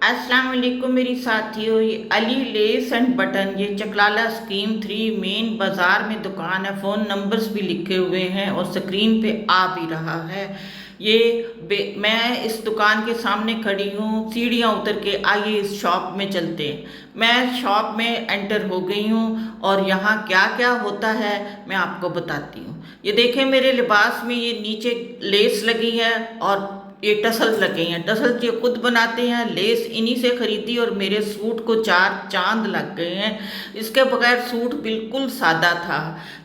अस्सलाम वालेकुम मेरी साथियों, ये अली लेस एंड बटन, ये चकलाला स्कीम 3 मेन बाज़ार में दुकान है। फ़ोन नंबर्स भी लिखे हुए हैं और स्क्रीन पे आ भी रहा है। मैं इस दुकान के सामने खड़ी हूँ, सीढ़ियाँ उतर के आइए इस शॉप में चलते हैं। मैं शॉप में एंटर हो गई हूँ और यहाँ क्या क्या होता है मैं आपको बताती हूँ। ये देखें, मेरे लिबास में ये नीचे लेस लगी है और ये टसल्स लगे हैं। टसल्स ये खुद बनाते हैं, लेस इन्हीं से खरीदी और मेरे सूट को 4 चांद लग गए हैं। इसके बगैर सूट बिल्कुल सादा था।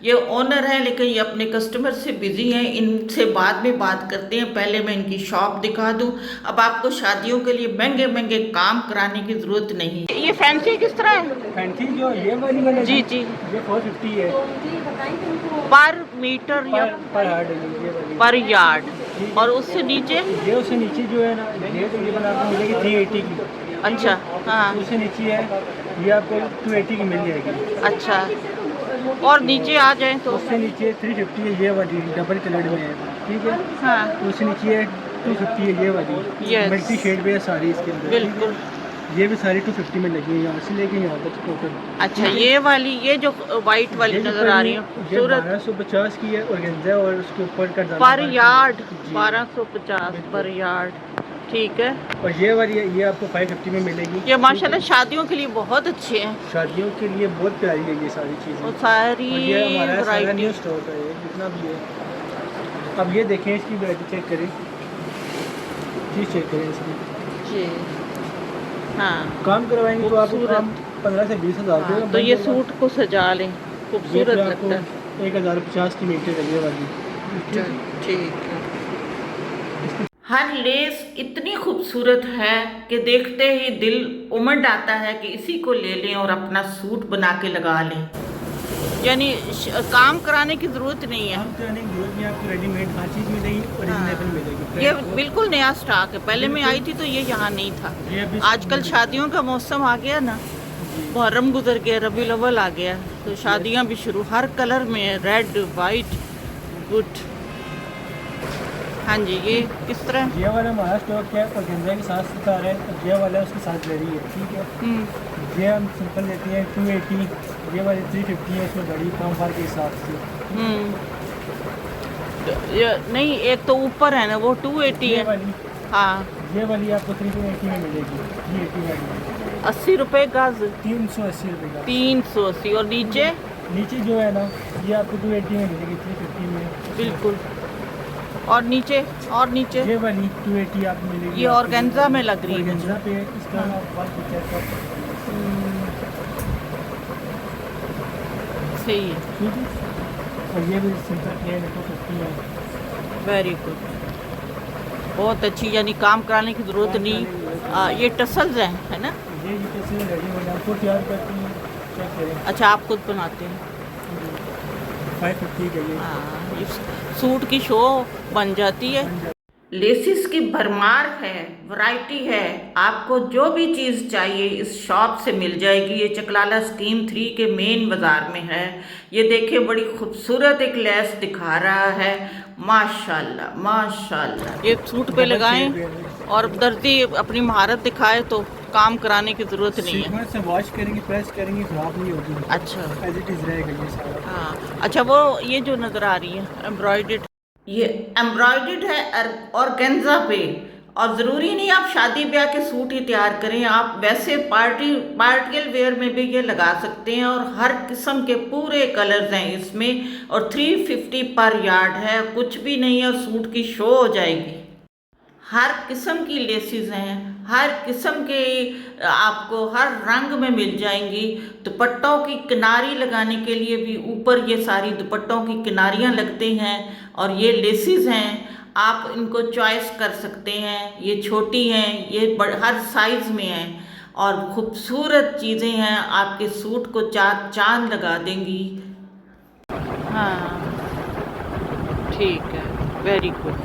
ये ओनर है लेकिन ये अपने कस्टमर से बिजी हैं, इनसे बाद में बात करते हैं। पहले मैं इनकी शॉप दिखा दूं। अब आपको शादियों के लिए महंगे महंगे काम कराने की जरूरत नहीं। ये फैंसी किस तरह है? फैंसी जो ये वाली है जी जी, ये 450 है पर मीटर या पर हार्ड है ये वाली पर यार्ड। और उससे नीचे ये उससे नीचे जो है ना ये तो ये बना आपको मिलेगी 380 की। अच्छा, हाँ, उससे नीचे है ये आपको 280 की मिल जाएगी। अच्छा। और नीचे आ जाए तो उससे नीचे 350 है ये वाली डबल कलर में है, ठीक है। हाँ, उससे नीचे है 250 है ये वाली Yes. मल्टी शेड में है सारी इसके अंदर, ठीक है? बिल्कुल। ये भी सारी 250 में लगी है यहाँ से लेके यहाँ तक टोटल। अच्छा, ये वाली, ये जो वाइट वाली ये जो नजर आ रही है ये खूबसूरत, 1250 की है ऑर्गेन्जा और उसके ऊपर का पर यार्ड जी। 1250 पर यार्ड, ठीक है। और ये वाली है ये आपको 550 में मिलेगी। ये माशाल्लाह शादियों के लिए बहुत अच्छे हैं। शादियों के लिए बहुत प्यारी है ये सारी चीज़ें। और सारी और ये हमारा सारा वैरायटी। न्यू स्टॉक है ये जितना भी है। अब ये देखें इसकी वैरायटी चेक करें, चीज़ चेक करें इसकी। जी, हाँ, काम करवाएंगे तो आपको खूबसूरत। काम 15 से 20 हज़ार हाँ, रुपये तो ये सूट को सजा लें, खूबसूरत लगता है। 1050 की मीटर है ये वाली, ठीक है। हर लेस इतनी खूबसूरत है कि देखते ही दिल उमड़ आता है कि इसी को ले लें और अपना सूट बना के लगा लें। यानी काम कराने की ज़रूरत नहीं है। काम कराने की जरूरत नहीं, आपको रेडीमेड हर चीज़ मिलेगी, ओरिजिनल मिलेगी। ये बिल्कुल नया स्टॉक है। पहले मैं आई थी तो ये यहाँ नहीं था। ये अभी आजकल शादियों का मौसम आ गया ना, मुहर्रम गुजर गया, रबीउल अव्वल आ गया, तो शादियाँ भी शुरू। हर कलर में है, रेड, वाइट, गुड। हाँ जी, ये किस तरह? ये वाला हमारा स्टॉक है ऑर्गेन्जा के साथ सितार है और ये वाला उसके साथ जरी है, ठीक है। ये हम सिंपल लेते हैं 280, ये वाली 350 है, इसमें बड़ी कम फर्क के हिसाब से। ये नहीं, एक तो ऊपर है ना वो 280 ये है। वाली हाँ, ये वाली आपको 380 में मिलेगी। 380 वाली 80 रुपये गज, 380 रुपये का। 380। और नीचे नीचे जो है ना ये आपको 280 में मिलेगी, 350 में बिल्कुल। और नीचे ये वाली 280 आपको मिलेगी। ये ऑर्गेन्जा में लग रही है ऑर्गेन्जा मुझे। पे इसका फर्क चेक कर, सही है, ठीक है। और ये भी सिंपल प्लेन है 250 है। वेरी गुड, बहुत अच्छी। यानी काम कराने की ज़रूरत नहीं। ये टसल्स हैं, है ना? ये कैसे रेडी हो जाए, आपको तैयार करती है, चेक करें। अच्छा, आप खुद बनाते हैं? 550 का ये। हाँ, इस सूट की शो बन जाती है। लेसिस की भरमार है, वैरायटी है। आपको जो भी चीज़ चाहिए इस शॉप से मिल जाएगी। ये चकलाला स्कीम 3 के मेन बाज़ार में है। ये देखिए, बड़ी खूबसूरत एक लेस दिखा रहा है। माशाल्लाह माशाल्लाह। ये सूट पे लगाएं और दर्जी अपनी महारत दिखाए तो काम कराने की ज़रूरत नहीं है। सीक्वेंस से वॉश करेंगी, प्रेस करेंगी, खराब नहीं होगी। अच्छा, एज इट इज़ रहेगा ये सारा। हाँ। अच्छा, वो ये जो नज़र आ रही है एम्ब्रॉयडेड, ये एम्ब्रॉयडेड है ऑर्गेन्जा पे। और ज़रूरी नहीं आप शादी ब्याह के सूट ही तैयार करें, आप वैसे पार्टियल वेयर में भी ये लगा सकते हैं। और हर किस्म के पूरे कलर्स हैं इसमें। और 350 पर यार्ड है, कुछ भी नहीं है, सूट की शो हो जाएगी। हर किस्म की लेसिस हैं, हर किस्म के आपको हर रंग में मिल जाएंगी। दुपट्टों की किनारी लगाने के लिए भी ऊपर ये सारी दुपट्टों की किनारियाँ लगते हैं। और ये लेसिस हैं, आप इनको चॉइस कर सकते हैं। ये छोटी हैं, ये हर साइज़ में हैं और ख़ूबसूरत चीज़ें हैं, आपके सूट को 4 चांद लगा देंगी। हाँ, ठीक है, वेरी गुड।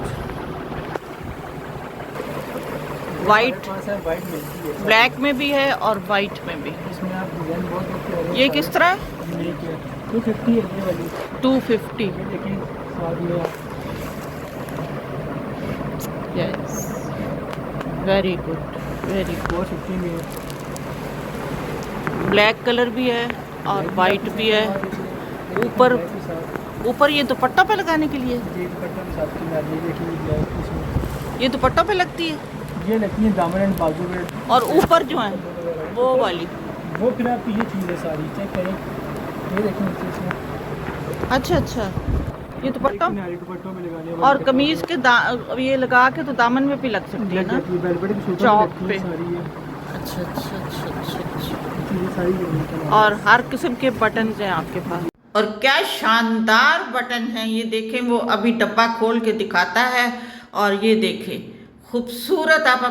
वाइट, वाइट मिलती है, ब्लैक में भी है और वाइट में भी। इसमें आप डिजाइन बहुत अच्छे हो रहे हैं। ये किस तरह है? ये क्या 250 है ये वाली। 250। ये देखिए साथ में आप यस, वेरी गुड। वेरी 450 में है। ब्लैक कलर भी है और वाइट भी है। ऊपर ब्लैक के साथ ऊपर ये दुपट्टा पे लगाने के लिए, ये दुपट्टा के साथ की मैं ये देखिए ब्लैक इसमें ये दुपट्टा पे लगती है। ये लगती है दामन एंड बाजू पे। और ऊपर जो है वो वाली, वो फिर आपकी ये चीज़ है सारी, चेक करें ये देखें नीचे इसमें अच्छा अच्छा, ये दुपट्टा किनारे दुपट्टों में लगाने वाली और कमीज के ये लगा के तो दामन में भी लग सकती है लग ना, जाती है, वेलवेट की सूट चौक लगती पे। है सारी ये अच्छा अच्छा अच्छा अच्छा अच्छा। चीज़ें सारी यूनिक हैं। और हर किस्म के बटन हैं आपके पास। और क्या शानदार बटन हैं ये, देखें वो अभी डब्बा खोल के दिखाता है। और ये देखें खूबसूरत, आप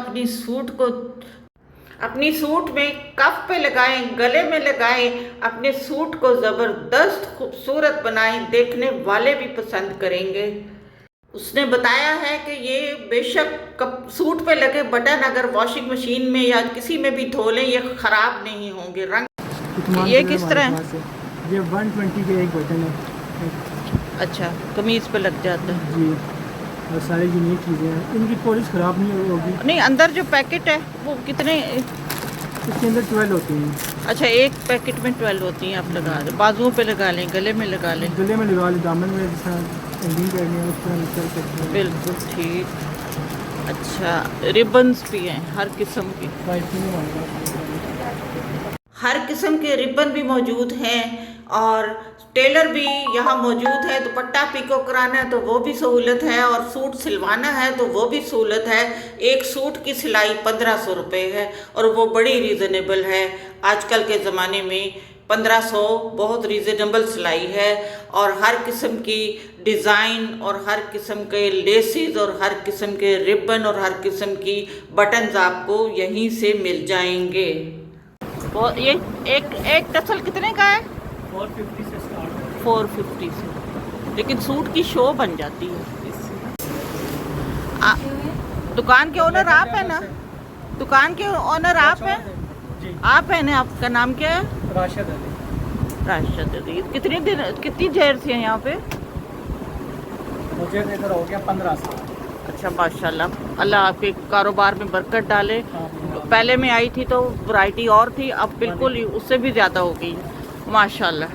अपनी सूट में कफ पे लगाएं, गले में लगाएं, अपने सूट को ज़बरदस्त खूबसूरत बनाएं, देखने वाले भी पसंद करेंगे। उसने बताया है कि ये बेशक सूट पे लगे बटन अगर वॉशिंग मशीन में या किसी में भी धो लें ये ख़राब नहीं होंगे। रंग इत्मीनान ये कलर किस हमारे तरह है? पास है। ये 120 के एक बटन है अच्छा, कमीज पे लग जाता है। जी, और सारी यूनिक चीज़ें हैं, इनकी पॉलिश ख़राब नहीं होगी। नहीं, अंदर जो पैकेट है वो कितने? इसके अंदर 12 होती हैं। अच्छा, एक पैकेट में 12 होती हैं। आप लगा दें, बाजुओं पे लगा लें, गले में लगा लें। गले में लगा लें, दामन में जैसा एंडिंग करनी है उस तरह कर सकते हैं। बिल्कुल ठीक। अच्छा, रिबन्स भी हैं हर किस्म के, पाइपिंग में हमारे पास हर किस्म के रिबन भी मौजूद हैं। और टेलर भी यहाँ मौजूद है। दुपट्टा पिको कराना है तो वो भी सहूलत है, और सूट सिलवाना है तो वो भी सहूलत है। एक सूट की सिलाई 1500 रुपये है और वो बड़ी रीज़नेबल है। आजकल के ज़माने में 1500 बहुत रीज़नेबल सिलाई है। और हर किस्म की डिज़ाइन और हर किस्म के लेसेस और हर किस्म के रिबन और हर किस्म की बटन्स आपको यहीं से मिल जाएंगे। वो ये एक टसल कितने का है? 450 से स्टार्ट है। 450 से, लेकिन सूट की शो बन जाती है। दुकान के ओनर आप हैं ना? दुकान के ओनर आप हैं? जी, आप हैं ना? आपका नाम क्या है? राशिद अली। राशिद अली। कितनी देर से हैं यहाँ पे? मुझे इधर हो गया 15 साल। अच्छा, माशाल्लाह, अल्लाह आपके कारोबार में बरकत डाले। पहले मैं आई थी तो वैरायटी और थी, अब बिल्कुल ही उससे भी ज़्यादा हो गई है, माशाल्लाह।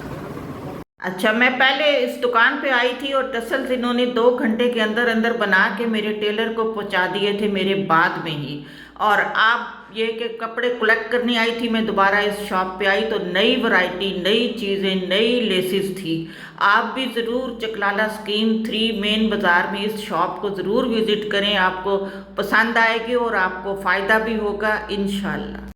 अच्छा, मैं पहले इस दुकान पे आई थी और टसल्स इन्होंने 2 घंटे के अंदर अंदर बना के मेरे टेलर को पहुंचा दिए थे मेरे बाद में ही। और आप ये कि कपड़े कलेक्ट करने आई थी, मैं दोबारा इस शॉप पे आई तो नई वैरायटी, नई चीज़ें, नई लेसेस थी। आप भी ज़रूर चकलाला स्कीम 3 मेन बाज़ार में इस शॉप को ज़रूर विज़िट करें, आपको पसंद आएगी और आपको फ़ायदा भी होगा इंशाल्लाह।